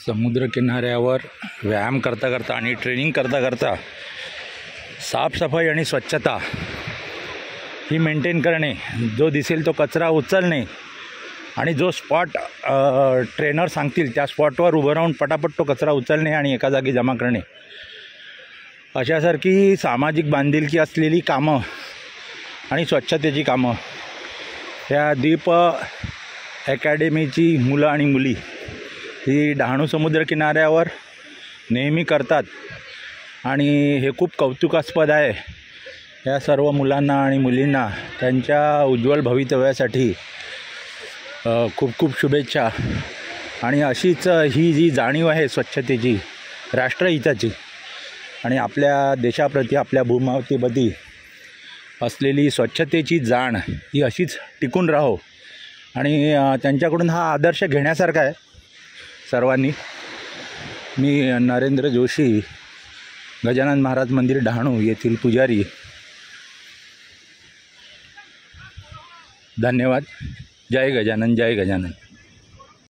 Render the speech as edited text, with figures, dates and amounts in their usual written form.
समुद्रकिनाऱ्यावर व्यायाम करता करता आणि ट्रेनिंग करता करता साफसफाई आणि स्वच्छता ही मेंटेन करणे, जो दिसेल तो कचरा उचलणे आणि जो स्पॉट ट्रेनर सांगतील त्या स्पॉटवर उभं राहून पटापट तो कचरा उचलणे आणि एका जागी जमा करणे, अशासारखी सामाजिक बांधिलकी असलेली कामं आणि स्वच्छतेची कामं ह्या दीप अकॅडमीची मुलं आणि मुली ही डहाणू समुद्रकिनाऱ्यावर नेहमी करतात आणि हे खूप कौतुकास्पद आहे. या सर्व मुलांना आणि मुलींना त्यांच्या उज्ज्वल भवितव्यासाठी खूप खूप शुभेच्छा. आणि अशीच ही जी जाणीव आहे स्वच्छतेची, राष्ट्रहिताची आणि आपल्या देशाप्रती, आपल्या भूमावतीप्रती असलेली स्वच्छतेची जाण ही अशीच टिकून राहो. आणि त्यांच्याकडून हा आदर्श घेण्यासारखा आहे सर्वांनी. मी नरेंद्र जोशी, गजानन महाराज मंदिर डहाणू येथील पुजारी. धन्यवाद. जय गजानन, जय गजानन.